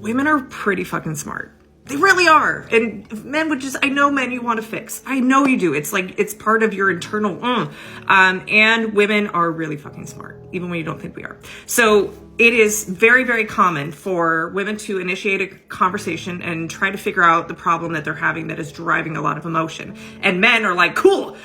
women are pretty fucking smart. They really are. And men would I know men you want to fix. I know you do. It's like, it's part of your internal, and women are really fucking smart, even when you don't think we are. So it is very, very common for women to initiate a conversation and try to figure out the problem that they're having that is driving a lot of emotion. And men are like, cool,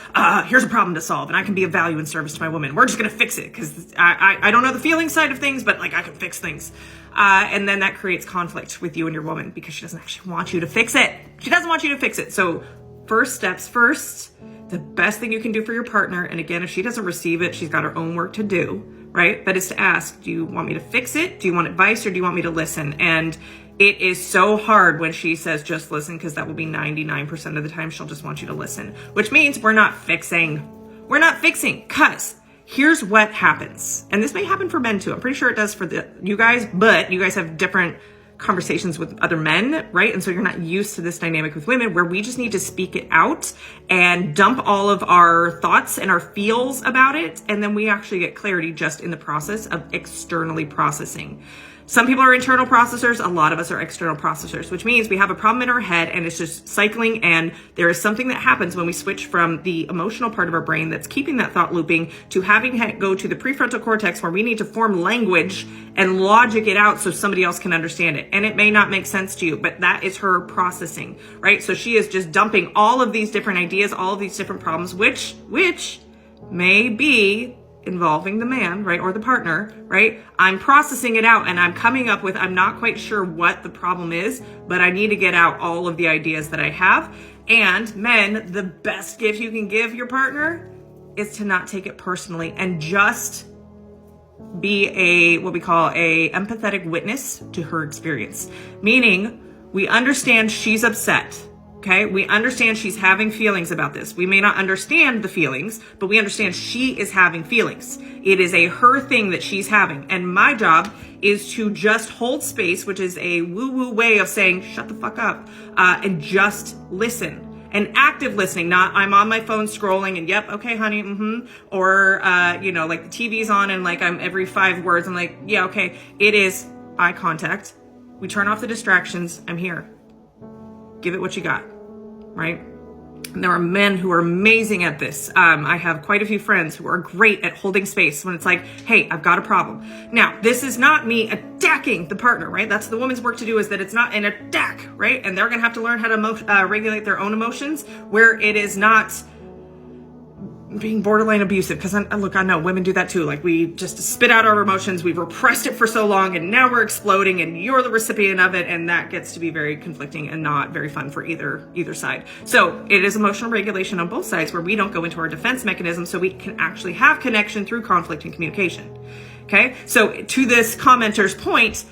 here's a problem to solve and I can be of value and service to my woman. We're just going to fix it because I don't know the feeling side of things, but like I can fix things. And then that creates conflict with you and your woman because she doesn't actually want you to fix it. She doesn't want you to fix it. So first steps first, the best thing you can do for your partner. And again, if she doesn't receive it, she's got her own work to do, right? But it's to ask, do you want me to fix it? Do you want advice or do you want me to listen? And it is so hard when she says, just listen, because that will be 99% of the time she'll just want you to listen, which means we're not fixing, because here's what happens. And this may happen for men too. I'm pretty sure it does for you guys, but you guys have different conversations with other men, right? And so you're not used to this dynamic with women where we just need to speak it out and dump all of our thoughts and our feels about it. And then we actually get clarity just in the process of externally processing. Some people are internal processors. A lot of us are external processors, which means we have a problem in our head and it's just cycling. And there is something that happens when we switch from the emotional part of our brain that's keeping that thought looping to having it go to the prefrontal cortex where we need to form language and logic it out so somebody else can understand it. And it may not make sense to you, but that is her processing, right? So she is just dumping all of these different ideas, all of these different problems, which may be involving the man, right? Or the partner, right? I'm processing it out and I'm coming up with, I'm not quite sure what the problem is, but I need to get out all of the ideas that I have. And men, the best gift you can give your partner is to not take it personally and just be what we call a empathetic witness to her experience. Meaning we understand she's upset. Okay, we understand she's having feelings about this. We may not understand the feelings, but we understand she is having feelings. It is her thing that she's having. And my job is to just hold space, which is a woo-woo way of saying, shut the fuck up, and just listen. And active listening, not I'm on my phone scrolling and yep, okay, honey, or, like the TV's on and like I'm every 5 words, I'm like, yeah, okay. It is eye contact. We turn off the distractions. I'm here. Give it what you got, right? And there are men who are amazing at this. I have quite a few friends who are great at holding space when it's like, hey, I've got a problem. Now, this is not me attacking the partner, right? That's the woman's work to do, is that it's not an attack, right? And they're going to have to learn how to regulate their own emotions where it is not being borderline abusive. Because look, I know women do that too. Like we just spit out our emotions. We've repressed it for so long and now we're exploding and you're the recipient of it. And that gets to be very conflicting and not very fun for either side. So it is emotional regulation on both sides where we don't go into our defense mechanism so we can actually have connection through conflict and communication. Okay. So to this commenter's point,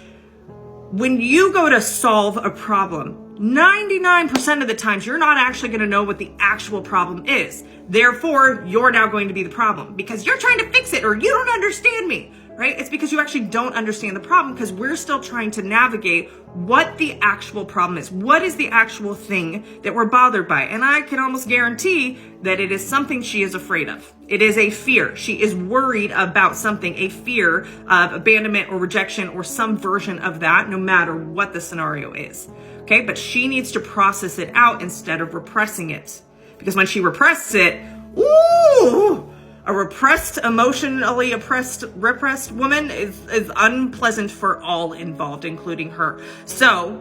when you go to solve a problem, 99% of the times you're not actually going to know what the actual problem is. Therefore, you're now going to be the problem because you're trying to fix it or you don't understand me, right? It's because you actually don't understand the problem because we're still trying to navigate what the actual problem is. What is the actual thing that we're bothered by? And I can almost guarantee that it is something she is afraid of. It is a fear. She is worried about something, a fear of abandonment or rejection or some version of that, no matter what the scenario is. Okay, but she needs to process it out instead of repressing it. Because when she represses it, ooh, a emotionally repressed woman is unpleasant for all involved, including her. So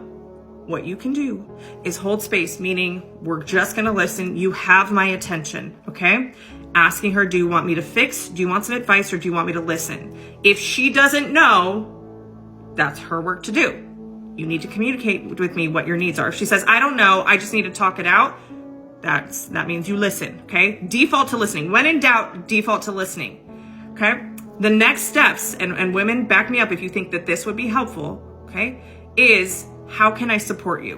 what you can do is hold space, meaning we're just going to listen. You have my attention, okay? Asking her, do you want me to fix? Do you want some advice or do you want me to listen? If she doesn't know, that's her work to do. You need to communicate with me what your needs are. If she says, I don't know, I just need to talk it out, that means you listen, okay? Default to listening. When in doubt, default to listening, okay? The next steps, and women, back me up if you think that this would be helpful, okay, is how can I support you?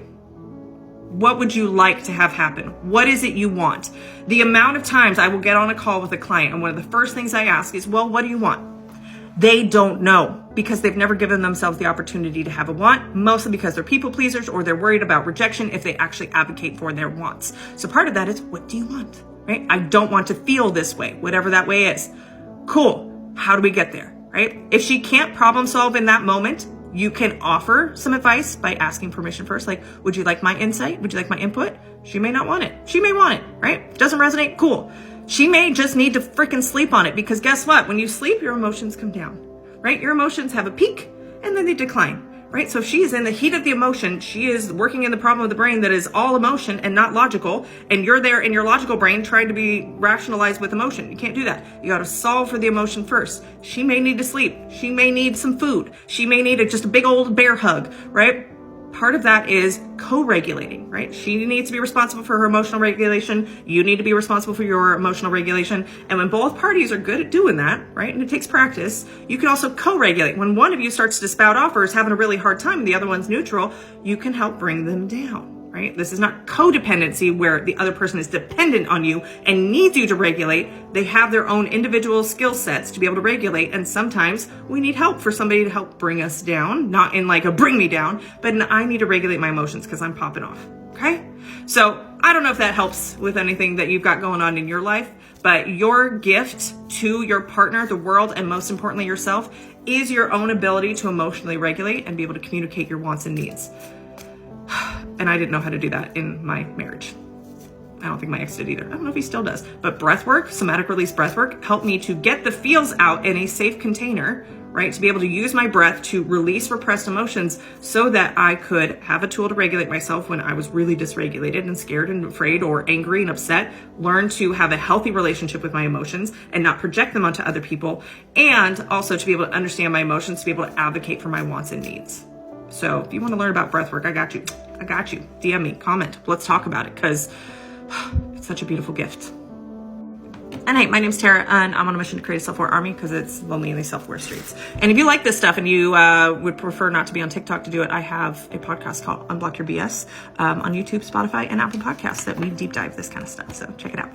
What would you like to have happen? What is it you want? The amount of times I will get on a call with a client, and one of the first things I ask is, well, what do you want? They don't know because they've never given themselves the opportunity to have a want, mostly because they're people pleasers or they're worried about rejection if they actually advocate for their wants. So part of that is, what do you want, right? I don't want to feel this way, whatever that way is. Cool. How do we get there, right? If she can't problem solve in that moment, You can offer some advice by asking permission first. Like, would you like my insight? Would you like my input? She may not want it. She may want it, right? Doesn't resonate? Cool. She may just need to freaking sleep on it, because guess what? When you sleep, your emotions come down, right? Your emotions have a peak and then they decline, right? So if she is in the heat of the emotion, she is working in the problem of the brain that is all emotion and not logical. And you're there in your logical brain trying to be rationalized with emotion. You can't do that. You got to solve for the emotion first. She may need to sleep. She may need some food. She may need just a big old bear hug, right? Part of that is co-regulating, right? She needs to be responsible for her emotional regulation. You need to be responsible for your emotional regulation. And when both parties are good at doing that, right, and it takes practice, you can also co-regulate. When one of you starts to spout off or is having a really hard time and the other one's neutral, you can help bring them down. Right? This is not codependency where the other person is dependent on you and needs you to regulate. They have their own individual skill sets to be able to regulate. And sometimes we need help for somebody to help bring us down, not in like a bring me down, but I need to regulate my emotions because I'm popping off. Okay. So I don't know if that helps with anything that you've got going on in your life, but your gift to your partner, the world, and most importantly yourself, is your own ability to emotionally regulate and be able to communicate your wants and needs. And I didn't know how to do that in my marriage. I don't think my ex did either. I don't know if he still does. But breath work, somatic release breath work, helped me to get the feels out in a safe container, right? To be able to use my breath to release repressed emotions so that I could have a tool to regulate myself when I was really dysregulated and scared and afraid or angry and upset. Learn to have a healthy relationship with my emotions and not project them onto other people. And also to be able to understand my emotions, to be able to advocate for my wants and needs. So if you want to learn about breath work, I got you. I got you. DM me, comment. Let's talk about it because it's such a beautiful gift. And hey, my name's Tara, and I'm on a mission to create a self-aware army because it's lonely in these self-aware streets. And if you like this stuff and you would prefer not to be on TikTok to do it, I have a podcast called Unblock Your BS on YouTube, Spotify, and Apple Podcasts that we deep dive this kind of stuff. So check it out.